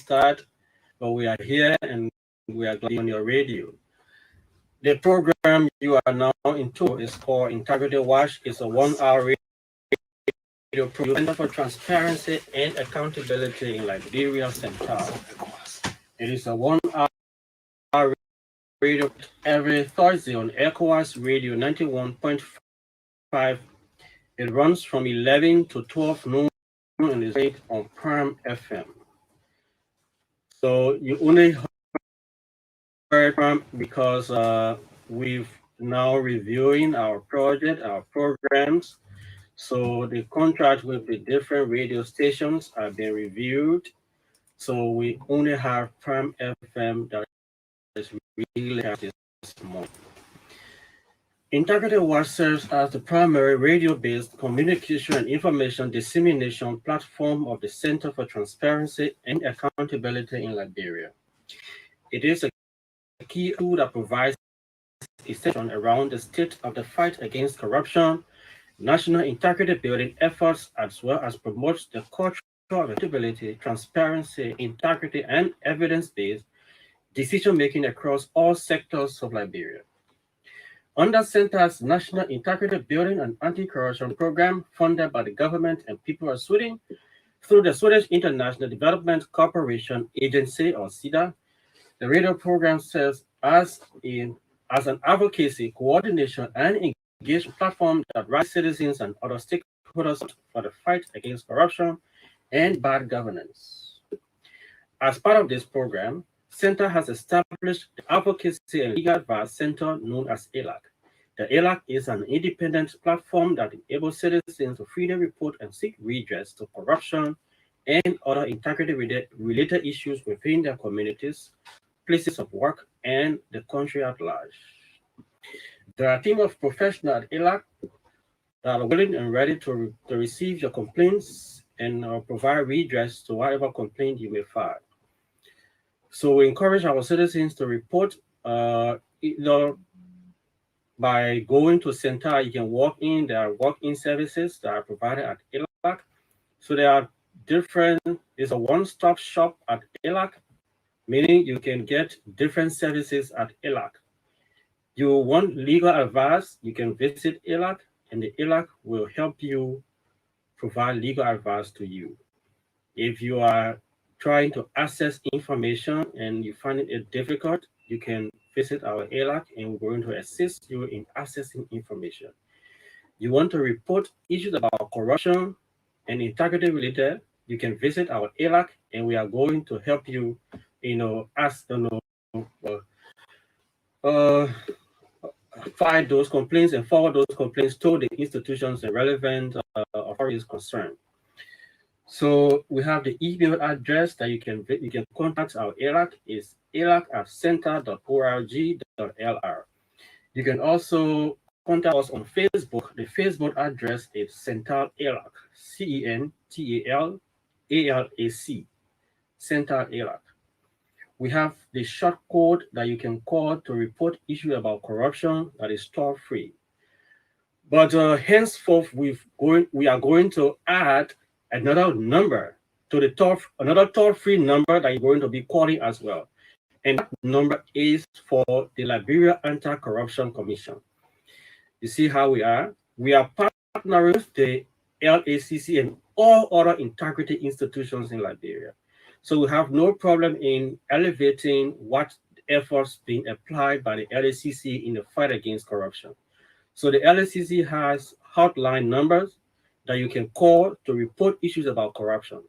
start, but we are here and we are glad on your radio. The program you are now into is called Integrity Watch. It's a 1 hour radio program Center for Transparency and Accountability in Liberia Central. It is a 1 hour radio every Thursday on ECOWAS Radio 91.5. It runs from 11 to 12 noon and is made on Prime FM. So you only heard Prime because we've now reviewing our project, our programs. So the contract with the different radio stations have been reviewed. So we only have Prime FM that is really at this moment. Integrity Watch serves as the primary radio-based communication and information dissemination platform of the Center for Transparency and Accountability in Liberia. It is a key tool that provides a section around the state of the fight against corruption, national integrity building efforts, as well as promotes the culture of accountability, transparency, integrity, and evidence-based decision-making across all sectors of Liberia. Under Center's National Integrity Building and Anti-Corruption Program, funded by the government and people of Sweden, through the Swedish International Development Cooperation Agency, or SIDA, the radio program serves as an advocacy, coordination, and engagement platform that rises citizens and other stakeholders for the fight against corruption and bad governance. As part of this program, Center has established the Advocacy and Legal Advice Center known as ALAC. The ALAC is an independent platform that enables citizens to freely report and seek redress to corruption and other integrity-related issues within their communities, places of work, and the country at large. There are a team of professionals at ALAC that are willing and ready to receive your complaints and provide redress to whatever complaint you may file. So we encourage our citizens to report either by going to Center. You can walk in. There are walk-in services that are provided at ALAC. So there are it's a one-stop shop at ALAC, meaning you can get different services at ALAC. You want legal advice, you can visit ALAC, and the ALAC will help you provide legal advice to you. If you are trying to access information and you find it difficult, you can visit our ALAC and we're going to assist you in accessing information. You want to report issues about corruption and integrity related, you can visit our ALAC and we are going to help you, file those complaints and forward those complaints to the institutions and relevant authorities concerned. So we have the email address that you can contact our ALAC is alac@center.org.lr. You can also contact us on Facebook. The Facebook address is Central ALAC, CENTALALAC, Central ALAC. We have the short code that you can call to report issues about corruption that is toll-free. But henceforth, we are going to add another number to the toll-free number that you're going to be calling as well. And that number is for the Liberia Anti-Corruption Commission. You see how we are? We are partnering with the LACC and all other integrity institutions in Liberia. So we have no problem in elevating what efforts being applied by the LACC in the fight against corruption. So the LACC has hotline numbers that you can call to report issues about corruption.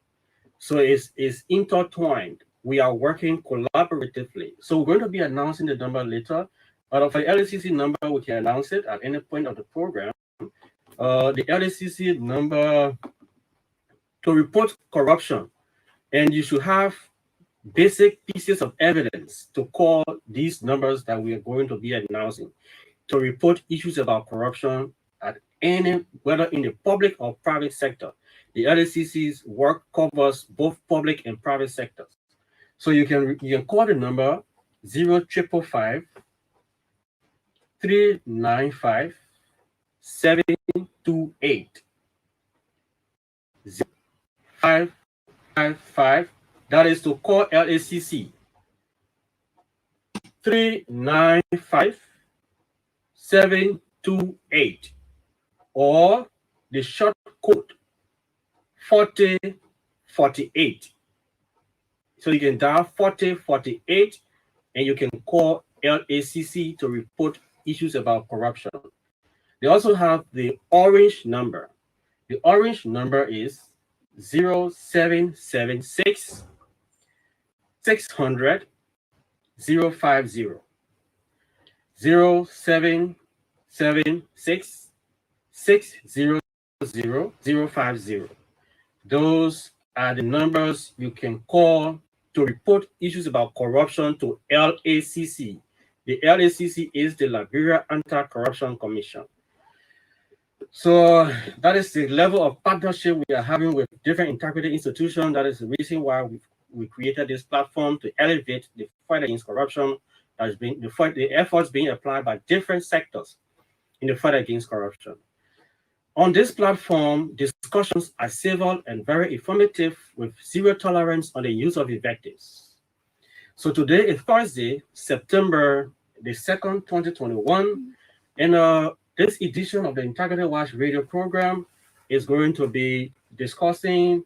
So it's intertwined. We are working collaboratively. So we're going to be announcing the number later. But for the LACC number, we can announce it at any point of the program. The LACC number to report corruption, and you should have basic pieces of evidence to call these numbers that we are going to be announcing to report issues about corruption at whether in the public or private sector. The LACC's work covers both public and private sectors. So you can call the number 0555 395 728 555. That is to call LACC 395-728 or the short code 4048. So you can dial 4048 and you can call LACC to report issues about corruption. They also have the orange number. The orange number is 0776 600 050. 0776 600 050. Those are the numbers you can call to report issues about corruption to LACC. The LACC is the Liberia Anti-Corruption Commission. So that is the level of partnership we are having with different integrity institutions. That is the reason why we created this platform to elevate the fight against corruption. That is being the efforts being applied by different sectors in the fight against corruption. On this platform, discussions are civil and very informative with zero tolerance on the use of invectives. So today is Thursday, September the 2nd, 2021, and this edition of the Integrity Watch radio program is going to be discussing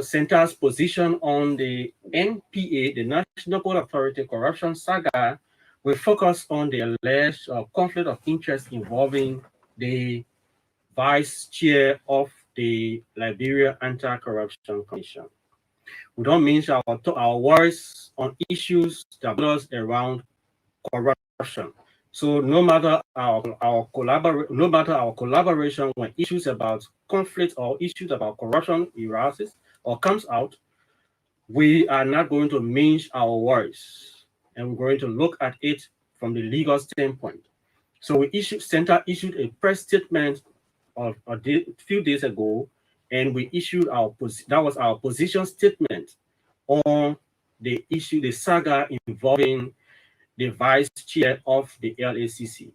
Center's position on the NPA, the National Port Authority corruption saga, will focus on the alleged conflict of interest involving the vice chair of the Liberia Anti-Corruption Commission. We don't mention our words on issues that matters around corruption. So no matter our collaboration when issues about conflict or issues about corruption arises or comes out, we are not going to mince our words, and we're going to look at it from the legal standpoint. So Center issued a press statement of a few days ago, and we issued that was our position statement on the issue, the saga involving the vice chair of the LACC.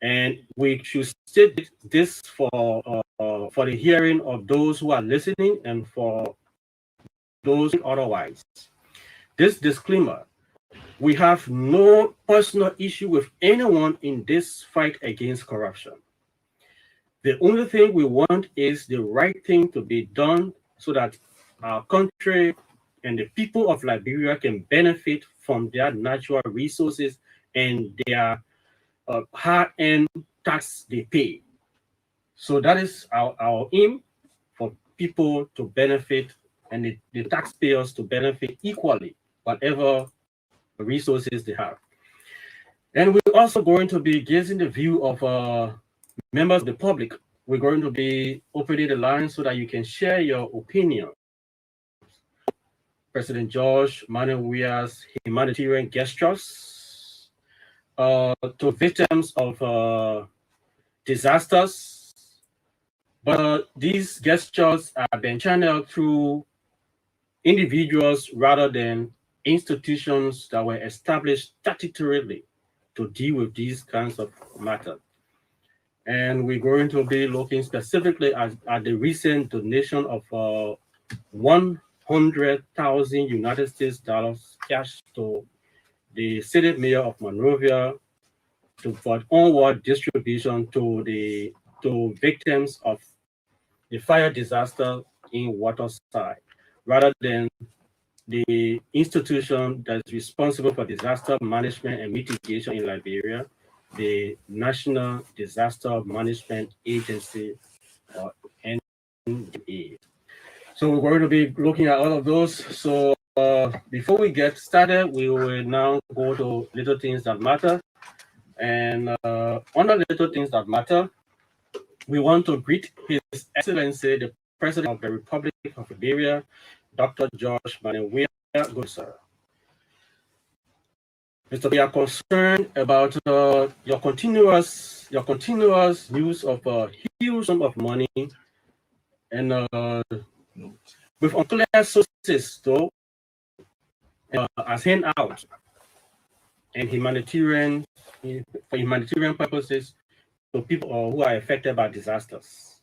And we should state this for the hearing of those who are listening and for those otherwise. This disclaimer: we have no personal issue with anyone in this fight against corruption. The only thing we want is the right thing to be done so that our country and the people of Liberia can benefit from their natural resources and their hard-earned tax they pay. So that is our aim, for people to benefit and the taxpayers to benefit equally, whatever resources they have. And we're also going to be gazing the view of members of the public. We're going to be opening the line so that you can share your opinion. President George Manuel Weah's humanitarian gestures to victims of disasters, but these gestures are being channeled through individuals rather than institutions that were established statutorily to deal with these kinds of matters. And we're going to be looking specifically at the recent donation of 100,000 United States dollars cash to the city mayor of Monrovia for onward distribution to victims of the fire disaster in Waterside, rather than the institution that's responsible for disaster management and mitigation in Liberia, the National Disaster Management Agency, or NDA. So we're going to be looking at all of those. So before we get started, we will now go to Little Things That Matter. And on the Little Things That Matter, we want to greet His Excellency, the President of the Republic of Liberia, Dr. George Manuel Weah. Good sir. Mr. We are concerned about your continuous use of a huge sum of money and with unclear sources, though, as handout and for humanitarian purposes to people who are affected by disasters.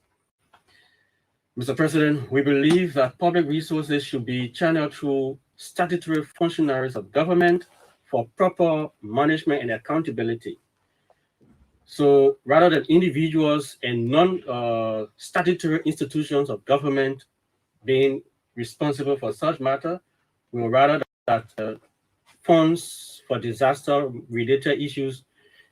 Mr. President, we believe that public resources should be channeled through statutory functionaries of government for proper management and accountability. So rather than individuals and non-statutory institutions of government being responsible for such matter, we would rather that funds for disaster-related issues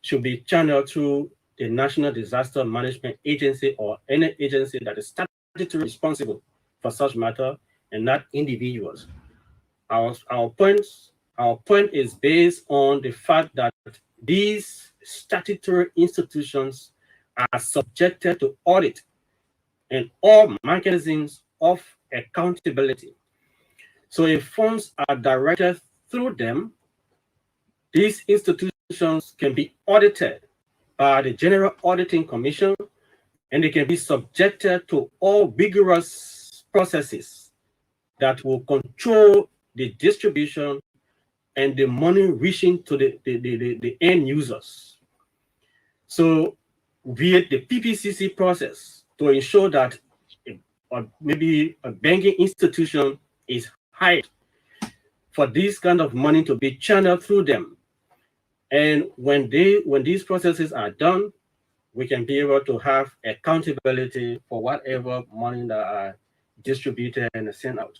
should be channeled through the National Disaster Management Agency or any agency that is statutorily responsible for such matter and not individuals. Our point is based on the fact that these statutory institutions are subjected to audit and all mechanisms of accountability. So if funds are directed through them, these institutions can be audited by the General Auditing Commission, and they can be subjected to all rigorous processes that will control the distribution and the money reaching to the end users. So via the PPCC process to ensure that or maybe a banking institution is hired for this kind of money to be channeled through them. And when these processes are done, we can be able to have accountability for whatever money that are distributed and sent out.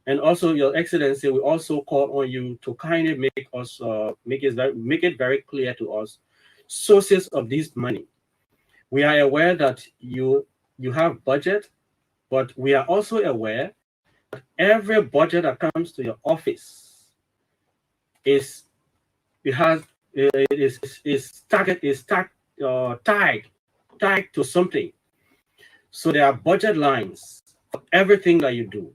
And also, Your Excellency, we also call on you to kindly make us make it very clear to us sources of this money. We are aware that you have budget, but we are also aware that every budget that comes to your office is tied to something. So there are budget lines for everything that you do.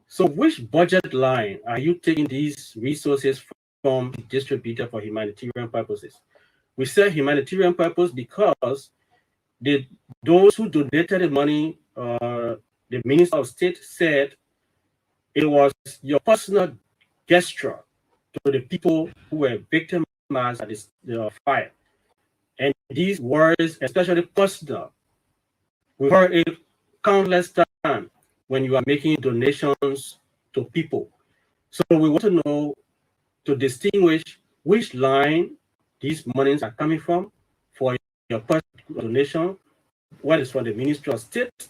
So which budget line are you taking these resources from the distributor for humanitarian purposes? We say humanitarian purpose because those who donated the money, the Minister of State said it was your personal gesture to the people who were victimized at the fire. And these words, especially personal, we've heard it countless times when you are making donations to people. So we want to know, to distinguish which line these monies are coming from for your personal donation, what is from the Ministry of State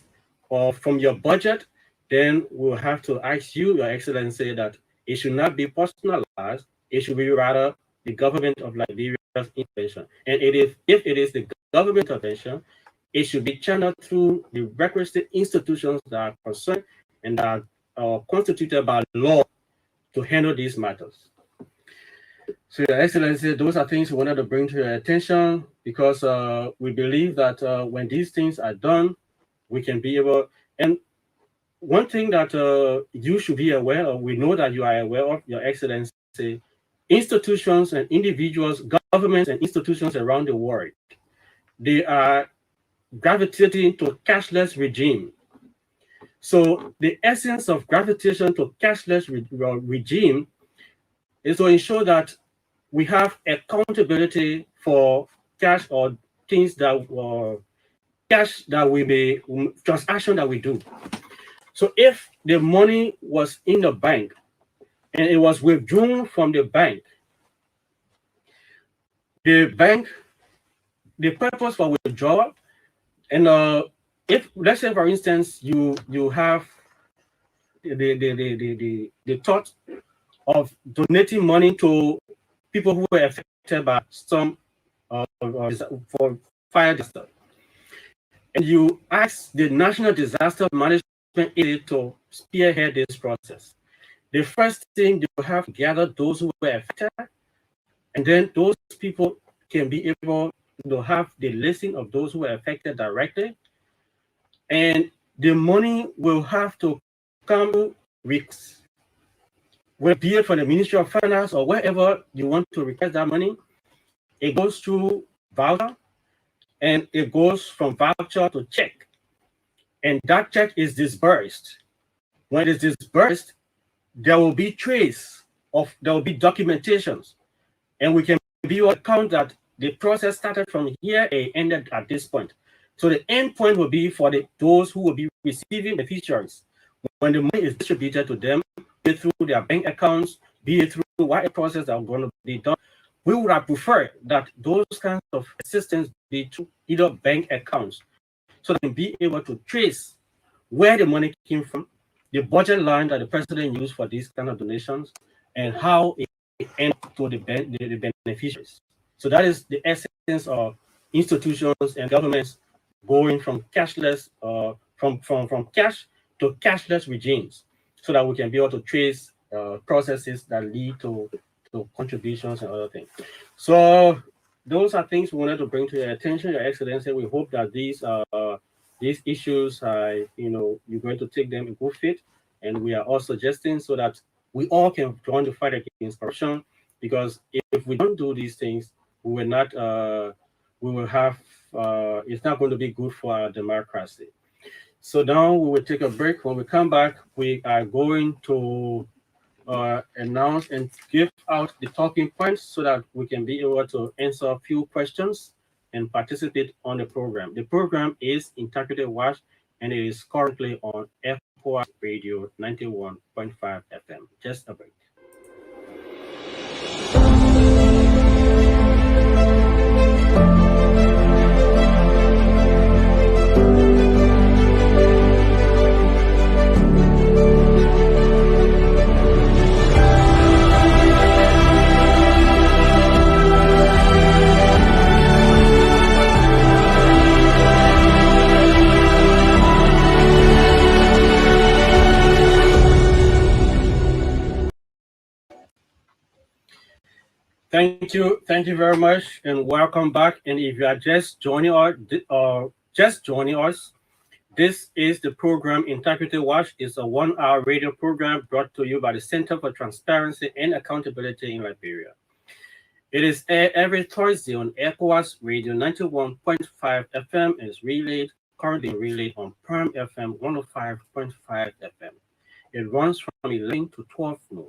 or from your budget. Then we'll have to ask you, Your Excellency, that it should not be personalized. It should be rather the government of Liberia's intervention. And if it is the government intervention, it should be channeled through the requisite institutions that are concerned and that are constituted by law to handle these matters. So, Your Excellency, those are things we wanted to bring to your attention because we believe that when these things are done, we can be able. And one thing that you should be aware of, we know that you are aware of, Your Excellency, institutions and individuals, governments and institutions around the world, they are gravitating to cashless regime. So the essence of gravitation to cashless regime is to ensure that we have accountability for cash or things that cash that we may transaction that we do. So if the money was in the bank and it was withdrawn from the bank, the purpose for withdrawal, and if, let's say, for instance, you have the thought of donating money to people who were affected by some for fire disaster, and you ask the National Disaster Management Agency to spearhead this process. The first thing, they will have to gather those who were affected, and then those people can be able to have the listing of those who were affected directly, and the money will have to come weeks, will be it from the Ministry of Finance or wherever you want to request that money. It goes through voucher, and it goes from voucher to check, and that check is disbursed. When it is disbursed, there will be there will be documentations, and we can be able to count that the process started from here and ended at this point. So the end point will be for those who will be receiving beneficiaries. When the money is distributed to them, be it through their bank accounts, be it through whatever process that are going to be done, we would have preferred that those kinds of assistance be through either bank accounts, so they can be able to trace where the money came from, the budget line that the president used for these kind of donations, and how it ends to the beneficiaries. So that is the essence of institutions and governments going from cashless, from cash to cashless regimes, so that we can be able to trace processes that lead to contributions and other things. So those are things we wanted to bring to your attention, Your Excellency. We hope that these issues, you're going to take them in good faith, and we are all suggesting so that we all can join the fight against corruption. Because if we don't do these things, we will not, we will have, it's not going to be good for our democracy. So now we will take a break. When we come back, we are going to announce and give out the talking points so that we can be able to answer a few questions and participate on the program. The program is Integrity Watch, and it is currently on ECOWAS Radio 91.5 FM. Just a break. Thank you very much, and welcome back. And if you are just joining us, this is the program Integrity Watch. It's a 1 hour radio program brought to you by the Center for Transparency and Accountability in Liberia. It is aired every Thursday on ECOWAS Radio 91.5 FM and is currently relayed on Prime FM 105.5 FM. It runs from 11 to 12 noon.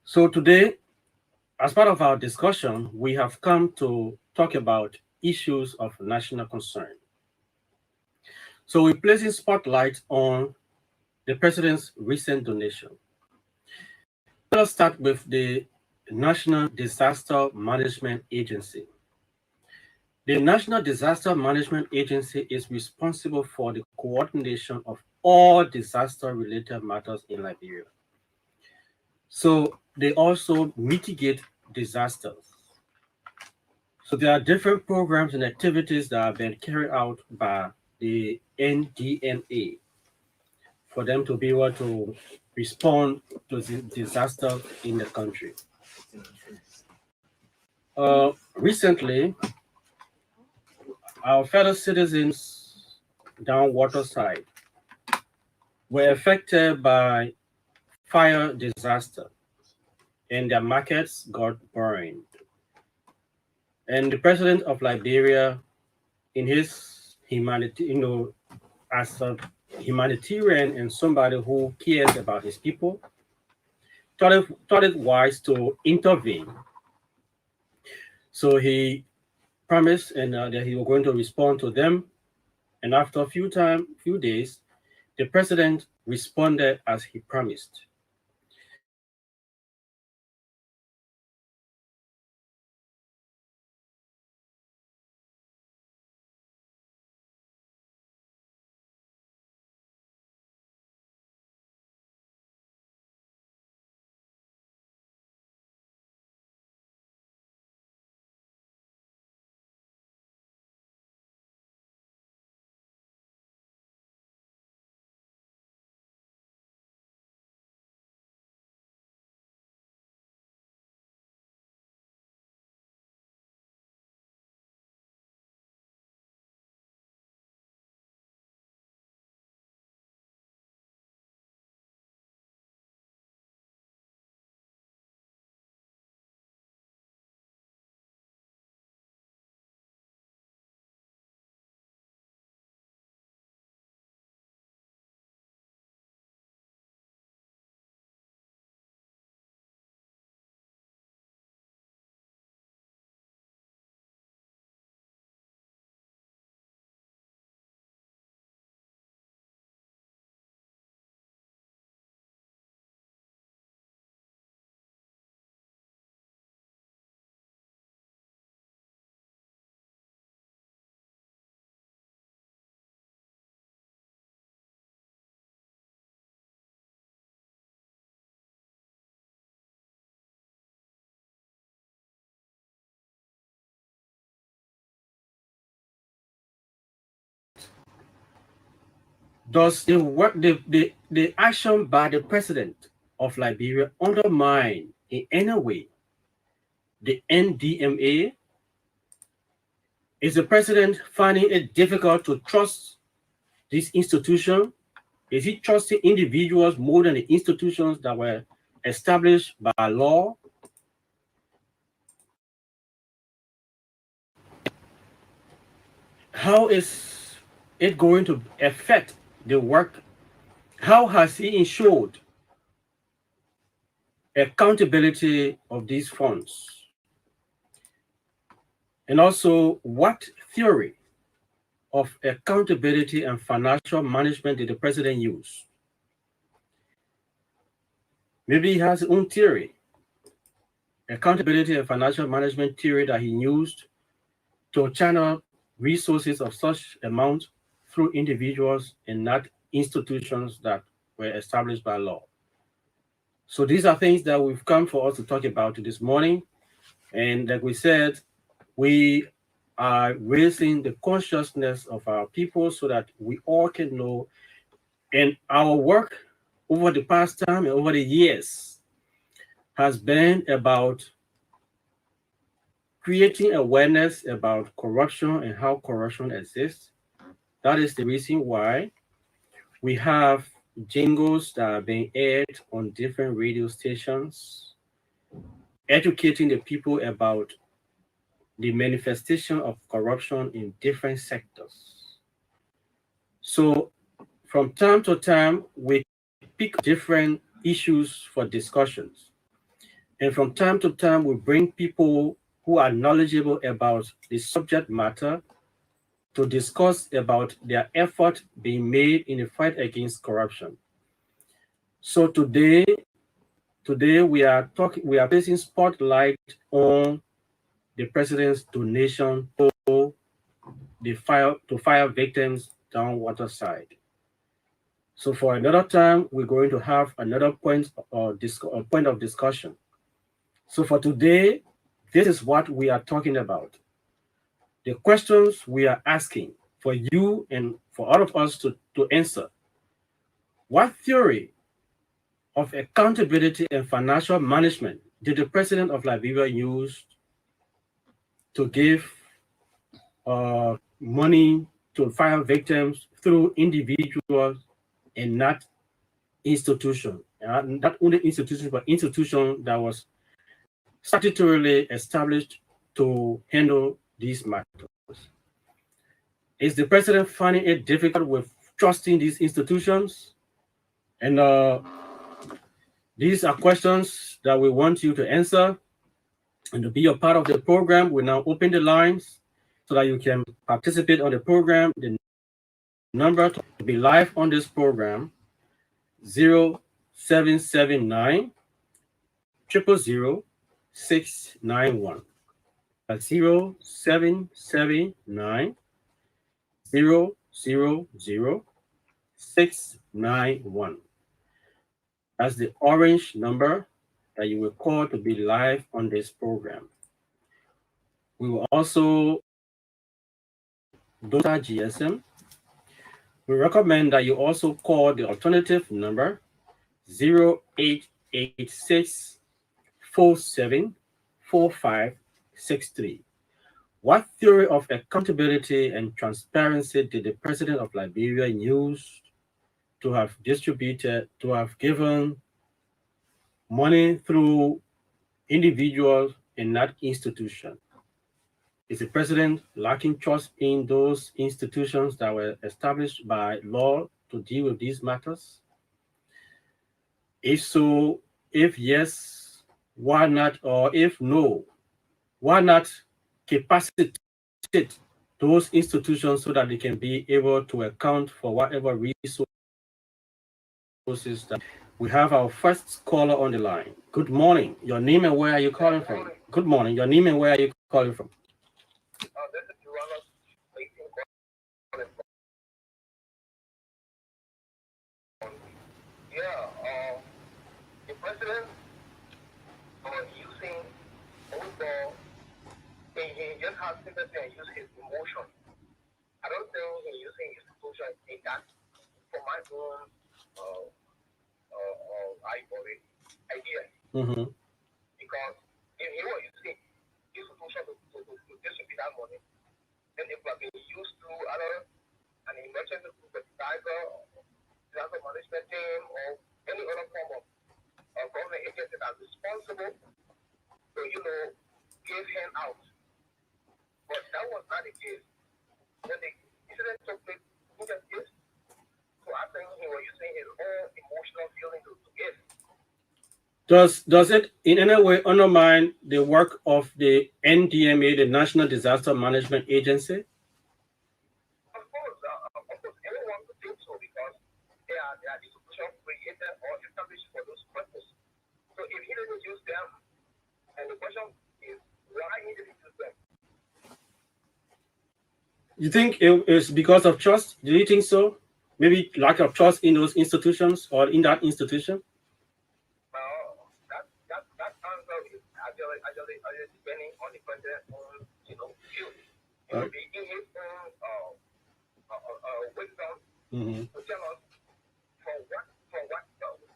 So today, as part of our discussion, we have come to talk about issues of national concern. So we're placing spotlight on the president's recent donation. Let us start with the National Disaster Management Agency. The National Disaster Management Agency is responsible for the coordination of all disaster-related matters in Liberia. So they also mitigate disasters. So there are different programs and activities that have been carried out by the NDMA for them to be able to respond to disasters in the country. Recently, our fellow citizens down Waterside were affected by fire disaster, and their markets got burned. And the president of Liberia, in his humanity, as a humanitarian and somebody who cares about his people, thought it wise to intervene. So he promised and that he was going to respond to them. And after a few days, the president responded as he promised. Does the action by the president of Liberia undermine in any way the NDMA? Is the president finding it difficult to trust this institution? Is he trusting individuals more than the institutions that were established by law? How is it going to affect the work? How has he ensured accountability of these funds? And also, what theory of accountability and financial management did the president use? Maybe he has his own theory, accountability and financial management theory that he used to channel resources of such amount through individuals and not institutions that were established by law. So these are things that we've come for us to talk about this morning. And like we said, we are raising the consciousness of our people so that we all can know. And our work over the past time and over the years has been about creating awareness about corruption and how corruption exists. That is the reason why we have jingles that are being aired on different radio stations, educating the people about the manifestation of corruption in different sectors. So from time to time, we pick different issues for discussions. And from time to time, we bring people who are knowledgeable about the subject matter to discuss about their effort being made in the fight against corruption. So today we are placing spotlight on the president's donation to fire victims down Waterside. So for another time, we're going to have another point of discussion. So for today, this is what we are talking about. The questions we are asking for you and for all of us to answer. What theory of accountability and financial management did the president of Liberia use to give money to fire victims through individuals and not institution? Not only institution, but institution that was statutorily established to handle these matters. Is the president finding it difficult with trusting these institutions? And these are questions that we want you to answer. And to be a part of the program, we now open the lines so that you can participate on the program. The number to be live on this program, 0779 000 691. 0779 000 691. That's the orange number that you will call to be live on this program. We will also Dota GSM. We recommend that you also call the alternative number 0886 47 4563. What theory of accountability and transparency did the president of Liberia use to have given money through individuals and not institutions? Is the president lacking trust in those institutions that were established by law to deal with these matters? If so, if yes, why not? Or if no, why not capacitate those institutions so that they can be able to account for whatever resources that we have? Our first caller on the line. Good morning. Your name and where are you calling from? Good morning. Your name and where are you calling from? The president using football, he just has sympathy and use his emotion. I don't think he's using his institution in that for my own idea. Mm-hmm. Because if he were using institution to distribute that money, then it would have been used to other an emergency disaster management team or any other form of government agency that's responsible to, give him out. But that was not the case. When the incident took place, he just gave. So I think he was using his own emotional feeling to give. Does it in any way undermine the work of the NDMA, the National Disaster Management Agency? Of course, anyone would think so because they are institutions created or established for those purposes. So if he didn't use them, and the question is why he didn't use them. You think it is because of trust? Do you think so? Maybe lack of trust in those institutions or in that institution? That answer is actually depending on the president's own, view. It will be in his own wisdom to tell us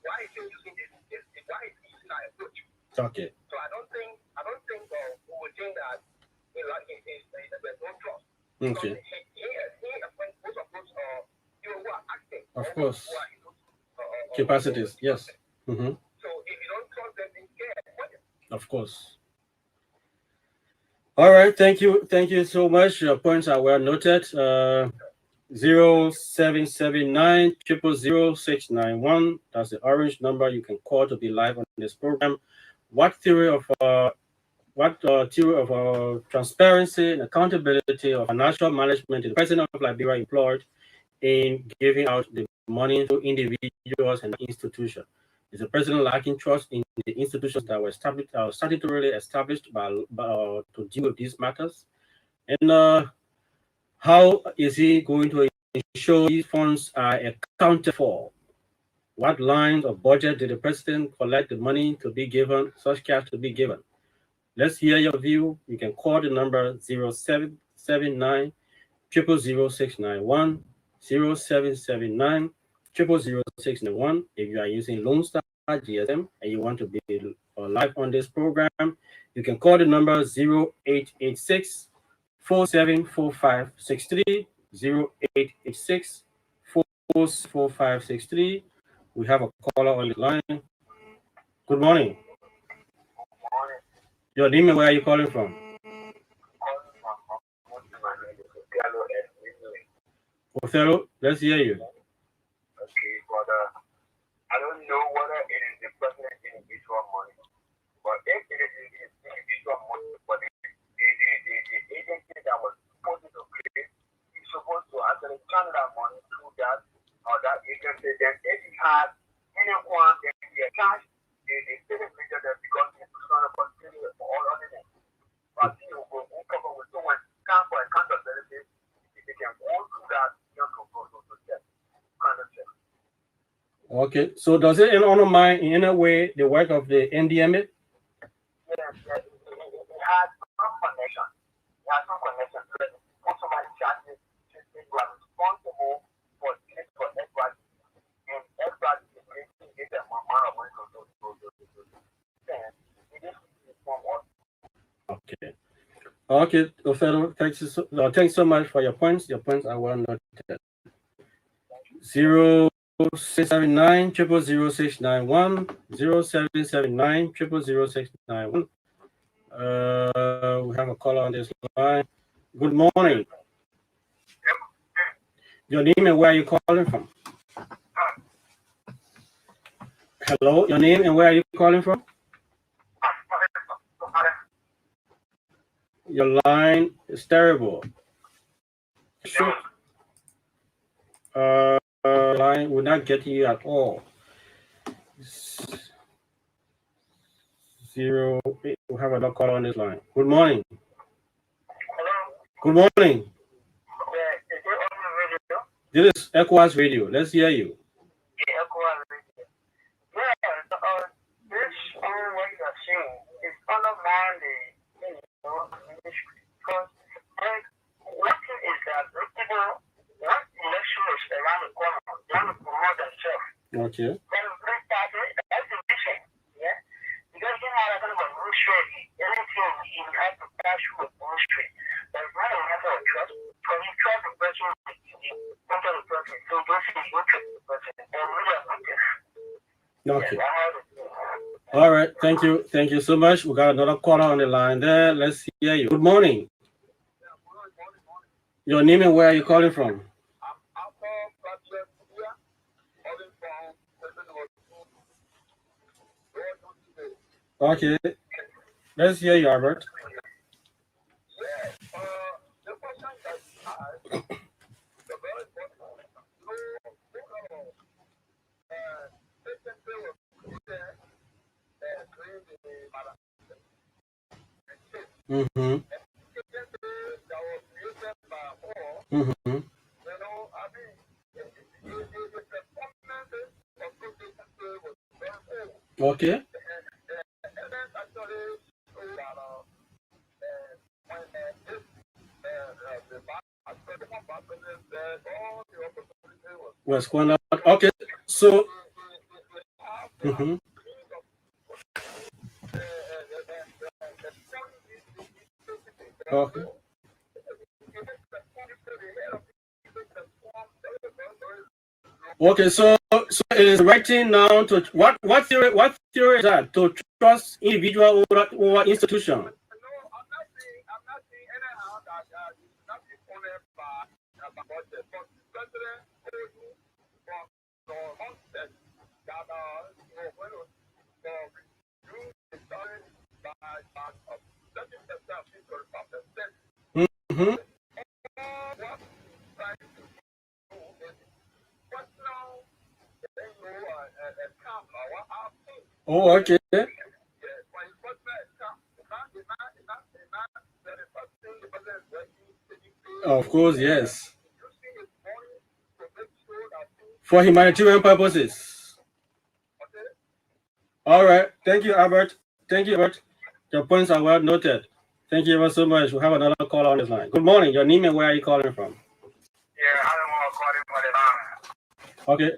why is he using this why is he using that approach. Okay. So I don't think we would think that there's no trust. Okay. He appoints most of those people who are acting. Of course. Who are in those, capacities, yes. Mm-hmm. So if you don't trust them, then get of course. All right, thank you so much. Your points are well noted. 0779 0000691. That's the orange number you can call to be live on this program. What theory of transparency and accountability of financial management is the president of Liberia employed in giving out the money to individuals and institutions? Is the president lacking trust in the institutions that were established, statutorily established to deal with these matters? And how is he going to ensure these funds are accounted for? What lines of budget did the president collect the money to be given, such cash to be given? Let's hear your view. You can call the number 0779 0000691, 0779 0000691. If you are using Lone Star GSM and you want to be live on this program, you can call the number 0886 474563, 0886 474563. We have a caller on the line. Good morning. Your name and where are you calling from? Othello, let's hear you. Okay, but I don't know whether it is the president's individual money, but if it is individual money, but the agency that was supposed to create is supposed to actually channel that money through that agency. Then if he has anyone in the cash, the state major that becomes institutional but for all other things. But he will go cover with someone can for accountability. If they can go through that. Okay, so does it undermine in any way the work of the NDMA? Yes, it has some connection. It has some connection. When somebody charges, you are responsible for this for everybody, and everybody is going to get that amount of money to it is from us. Okay. Okay, Ofero, thanks so much for your points. Your points are well noted. 0679 0000691, 0779 0000691. We have a caller on this line. Good morning. Your name and where are you calling from? Hello, your name and where are you calling from? Your line is terrible. Sure. Line will not get you at all. 08. We have another call on this line. Good morning. Hello. Good morning. Yeah, is it on the radio? This is ECOWAS Radio. Let's hear you. Yeah, ECOWAS Radio. Yeah, this what you are saying is undermine the ministry because one thing is that people, once election is around the corner, Okay. Then restarted, that's the mission. Yeah. Because you have a kind of a bullshit. Anything you have to pass through a bullshit. But it's not a matter of trust. When you trust the person, you don't the person. So those things you trust the person. And really are not different. Okay. Yeah, All right. Thank you. Thank you so much. We got another caller on the line there. Let's hear you. Good morning. Your name and where are you calling from? Okay. Let's hear you, Albert. Mm-hmm. Mm-hmm. Okay. What's going on? Okay. So. Mm-hmm. Okay. Okay, so it is writing now to what theory is that to trust individual over institution? Mm-hmm. Oh, okay. Of course, yes. For humanitarian purposes. All right. Thank you, Albert. Thank you, Albert. Your points are well noted. Thank you ever so much. We have another call on this line. Good morning. Your name and where are you calling from? Yeah, I don't want to call him for the line. Okay.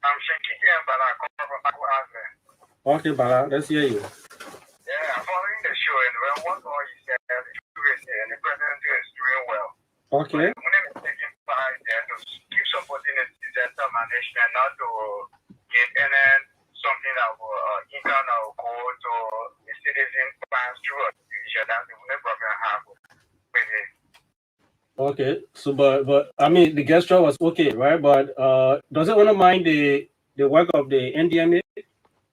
I'm shaking him, but I call from Baku. Okay, Bala. Let's hear you. Yeah, I'm following the show, and what all you said, the president is doing well. Okay. When I'm taking part there to keep supporting the disaster management, not to give any something that will income that will go to the citizen plans through a division. That's the only problem I have with it. Okay. So, but I mean, the gesture was okay, right? But does it undermine the work of the NDMA?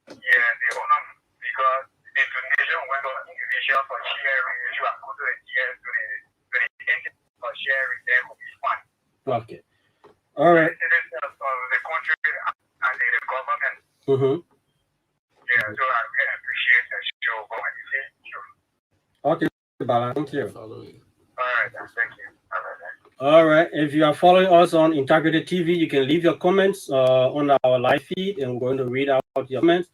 Yeah, the honor because the donation went on individual for sharing. You are go to the DS to the entity for sharing. Then will be fine. Okay. All right. The citizens of the country and the government. Mm-hmm. Yeah, so I really appreciate the show. But when you say show. Okay, Bala. Thank you. All right, thank you. All right. If you are following us on Integrity TV, you can leave your comments on our live feed, and we're going to read out your comments.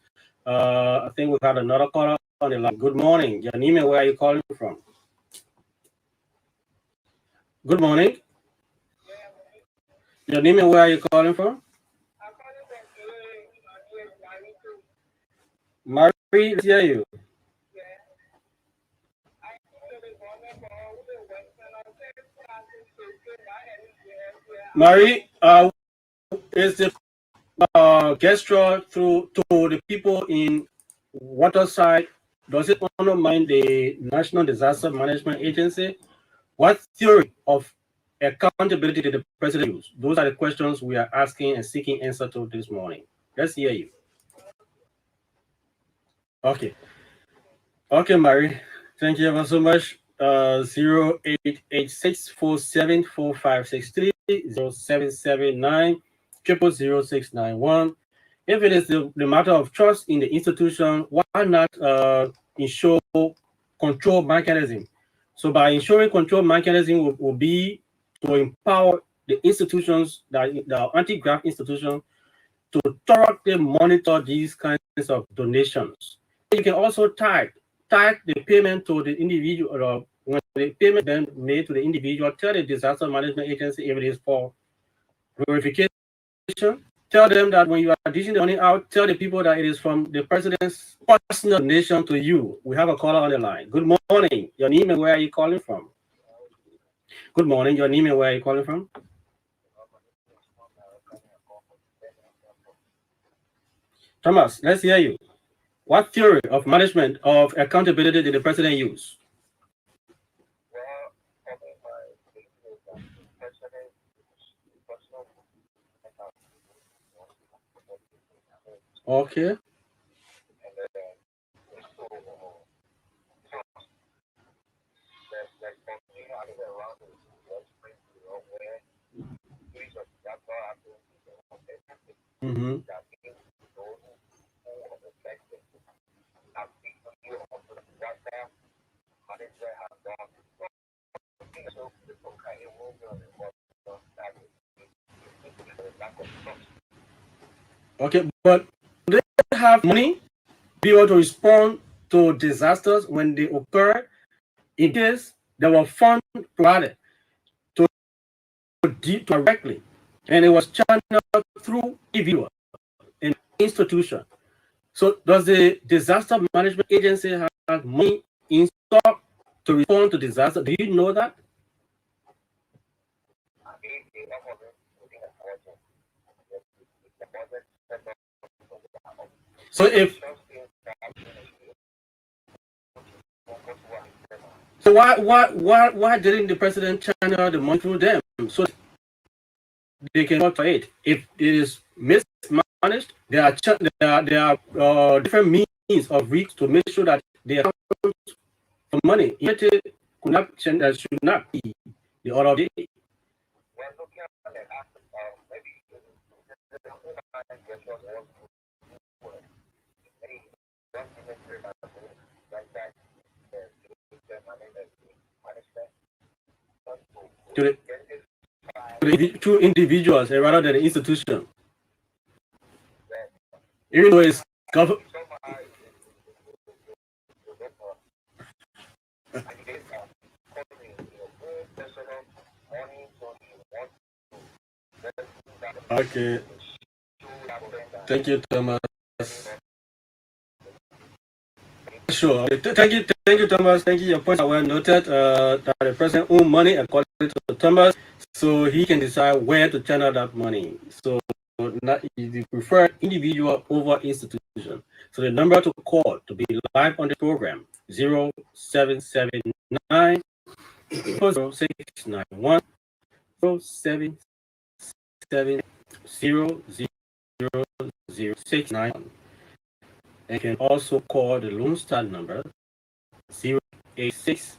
I think we had another caller on the line. Good morning. Your name and where are you calling from? Good morning. Your name and where are you calling from? Marie, let's hear you. Marie, is the gesture to the people in Waterside, does it undermine the National Disaster Management Agency? What theory of accountability did the president use? Those are the questions we are asking and seeking answer to this morning. Let's hear you. Okay. Okay, Mary. Thank you ever so much. 0886474563 0779 0000691. If it is the matter of trust in the institution, why not ensure control mechanism? So by ensuring control mechanism will be to empower the institutions, the anti-graft institution, to thoroughly monitor these kinds of donations. You can also tag the payment to the individual, or when the payment then made to the individual, tell the disaster management agency if it is for verification Tell them that when you are dishing the money out, tell the people that it is from the president's personal donation to you. We have a caller on the line. Good morning. Your name and where are you calling from? Good morning. Your name and where are you calling from? Thomas, let's hear you. What theory of management of accountability did the president use? Okay. Mm-hmm. Okay, but do they have money to be able to respond to disasters when they occur? In case there were funds provided to directly, and it was channeled through individual and institution. So does the disaster management agency have money in stock to respond to disaster? Do you know that? So if so, why didn't the president channel the money through them so they can work for it? If it is mismanaged, there are different means of reach to make sure that they account for money. Yet should not be the order of the day. To individuals rather than the institution. Even though it's government. Okay. Thank you, Thomas. Sure. Thank you, Thomas. Thank you. Your points are well noted. That the president owns money according to Thomas, so he can decide where to channel that money. So you prefer individual over institution. So the number to call to be live on the program 0779 0691 07700069. And you can also call the Lone Star number 086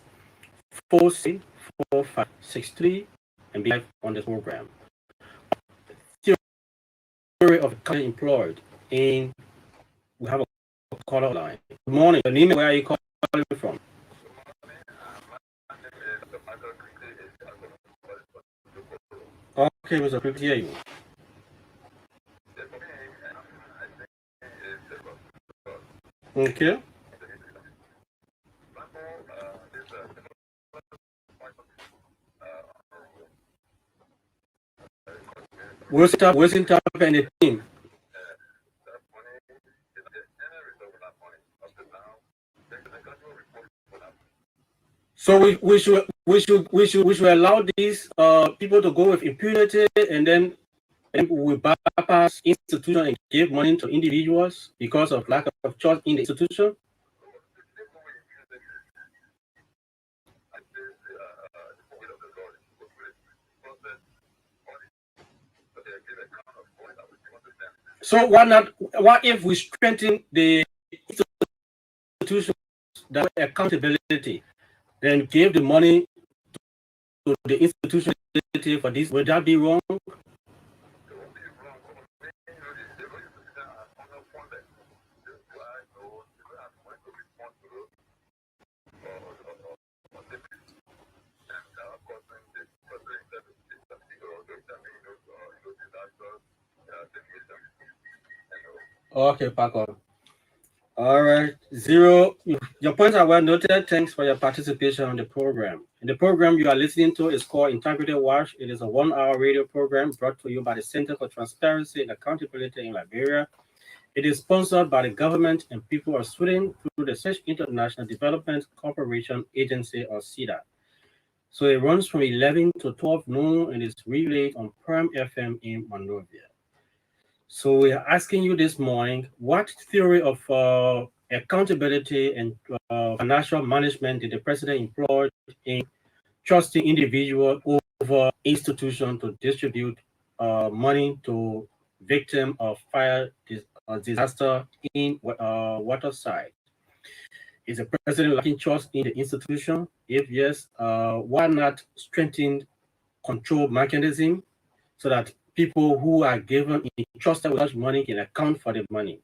464563 and be live on the program. Theory of company employed in we have a caller line. Good morning. Your name, where are you calling from? Okay, Mr. Quick, hear you. Okay. Wilson Top and the team. So we should allow these people to go with impunity, and then we bypass institution and give money to individuals because of lack of trust in the institution. So why if we strengthen the institutions that accountability, then give the money to the institution for this? Would that be wrong? Okay, Paco. All right, Zero. Your points are well noted. Thanks for your participation on the program. And the program you are listening to is called Integrity Watch. It is a 1-hour radio program brought to you by the Center for Transparency and Accountability in Liberia. It is sponsored by the government and people of Sweden through the Search International Development Corporation Agency, or CEDA. So it runs from 11 to 12 noon and is relayed on Prime FM in Monrovia. So we are asking you this morning, what theory of accountability and financial management did the president employ in trusting individuals over institutions to distribute money to victims of fire disaster in Waterside? Is the president lacking trust in the institution? If yes, why not strengthen control mechanism so that people who are given entrusted with such money can account for the money?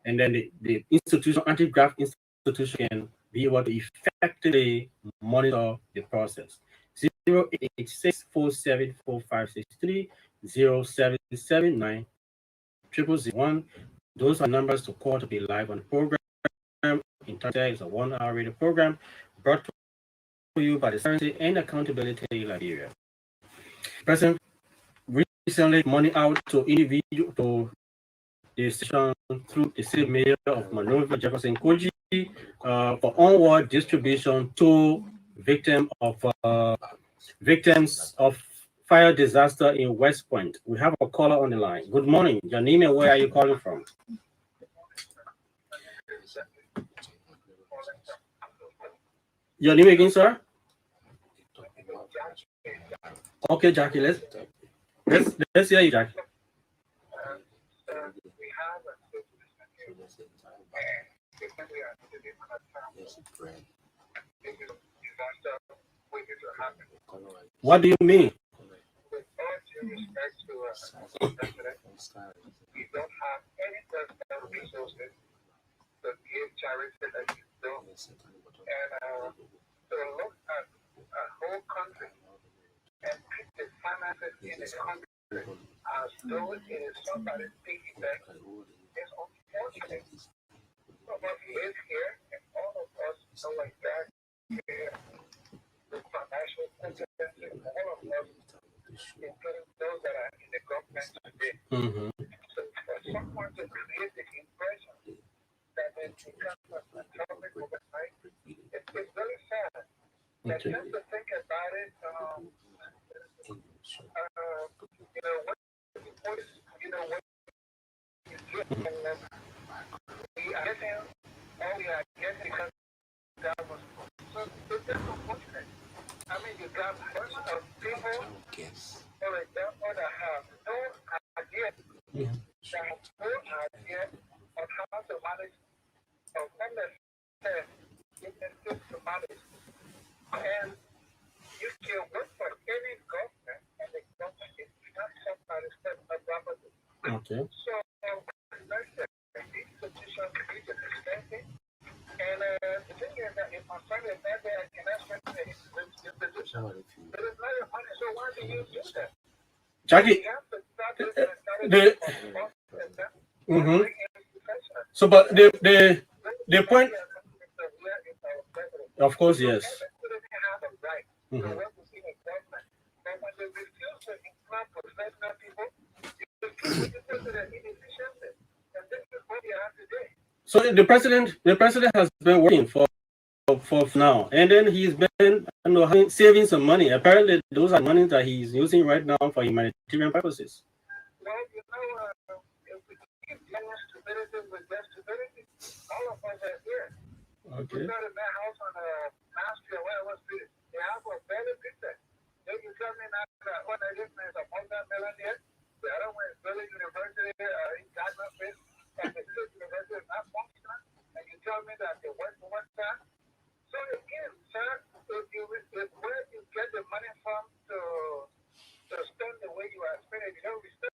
And then the institution, anti-graft institution, can be able to effectively monitor the process. 086474563, 0779 00001. Those are numbers to call to be live on the program. Integrity is a 1-hour radio program brought to you by the Transparency and Accountability in Liberia. President recently money out to individual to the station through the city mayor of Monrovia, Jefferson Koji, for onward distribution to victims of fire disaster in West Point. We have a caller on the line. Good morning. Your name and where are you calling from? Your name again, sir? Okay, Jackie, let's hear you, Jackie. What do you mean? With all due respect to President, we don't have any personal resources to give charity like this bill. And to look at a whole country and pick the finances in the country as though it is somebody's piggyback is unfortunate. Somebody is here, and all of us know like that here. The financial consequences, all of us, including those that are in the government today. So for someone to create the impression that it becomes a topic overnight, it's very sad. But just to think about it, what you get, we are getting all we are getting because that was so it's just unfortunate. I mean, you got bunch of people, for example, that have no idea, of how to manage, of homelessness, to manage. And you can work for any government, and the government is not somebody's property. Okay. So, let's say, the institution needs to be standing. And the thing is that if my friend is not there, I cannot strengthen the institution. There is not your money, so why do you do that? Jackie, You have to start this and So, but the point, of course, yes. So the president has been working for now, and then he's been saving some money. Apparently, those are money that he's using right now for humanitarian purposes. Well, if we keep dealing stupidity with that stupidity, all of us are here. Okay. We got in that house on Mass Street, where it was built. The house was barely built there. Then you tell me now that one of these men is a multi-millionaire, the other one is building university in Jacksonville, and the state university is not functional, and you tell me that they work for one time. So again, sir, if where you get the money from to spend the way you are spending, you don't respect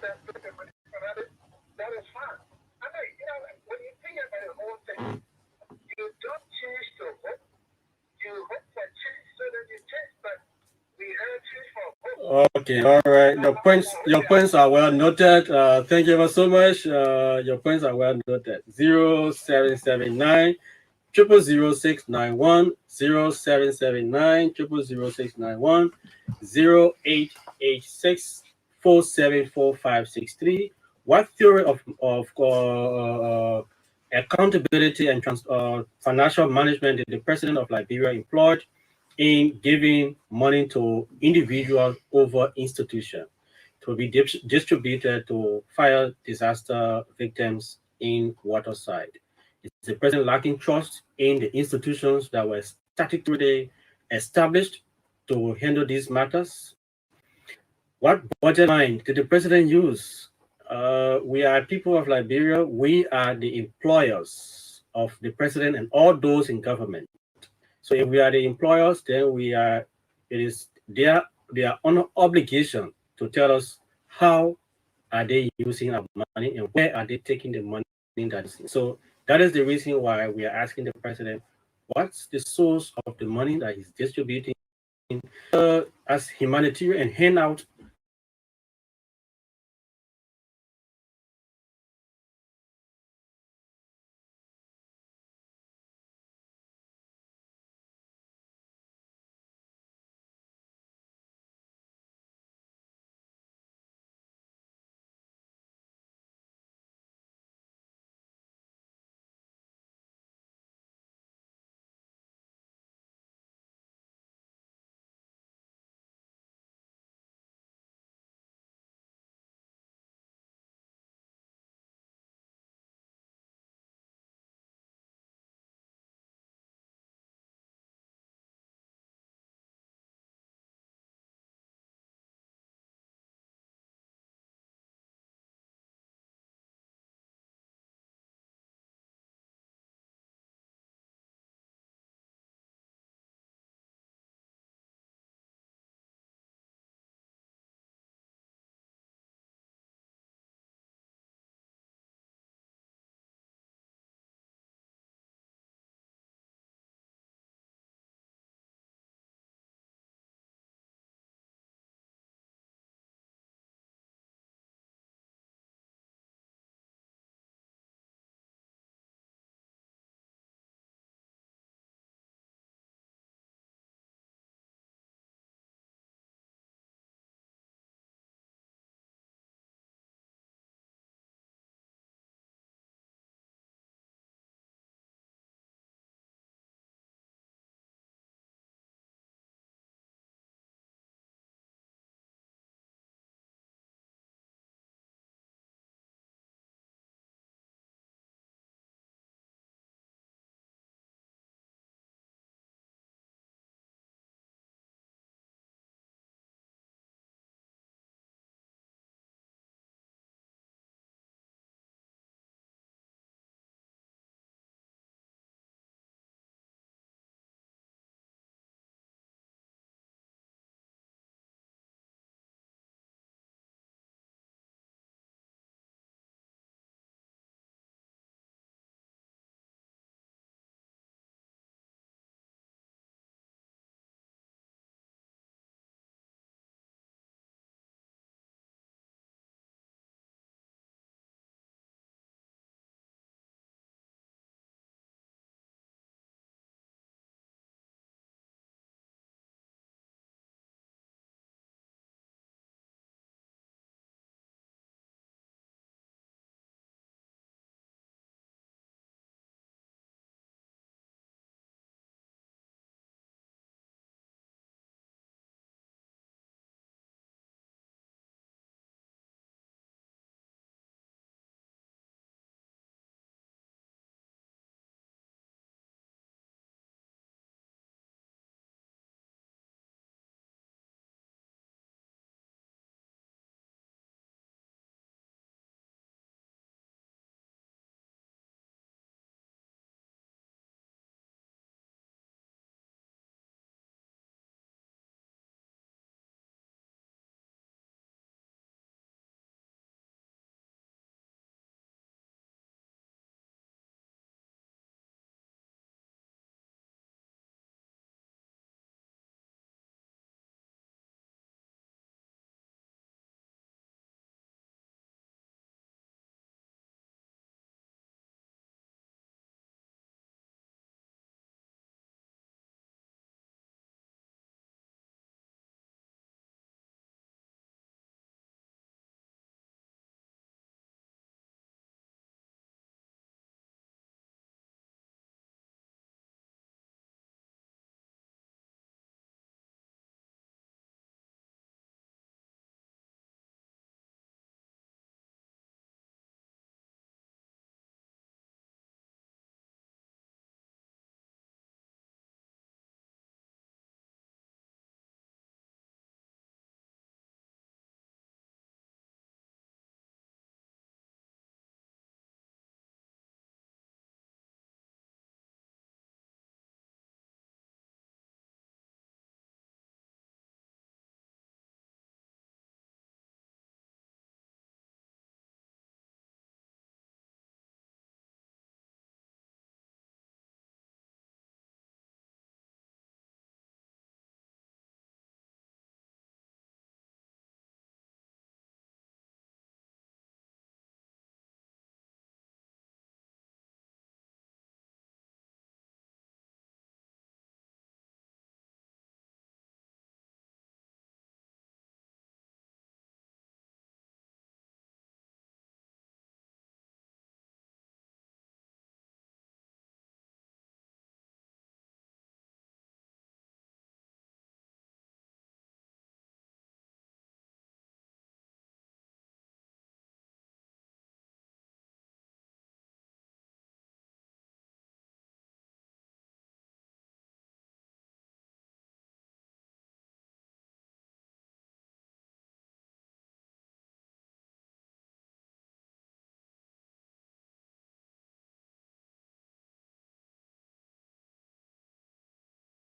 that, spend the money for that is fine. I mean, when you think about the whole thing, you don't change to hope. You hope for change so that you change, but we heard change for hope. Okay, all right. Your points are well noted. Thank you ever so much. Your points are well noted. 0779 00691 0779 00691 0886 474563. What theory of accountability and financial management did the president of Liberia employ in giving money to individuals over institutions to be distributed to fire disaster victims in Waterside? Is the president lacking trust in the institutions that were statutorily established to handle these matters? What budget line did the president use? We are people of Liberia. We are the employers of the president and all those in government. So if we are the employers, then it is their obligation to tell us how are they using our money and where are they taking the money that is. So that is the reason why we are asking the president, what's the source of the money that he's distributing as humanitarian and hand out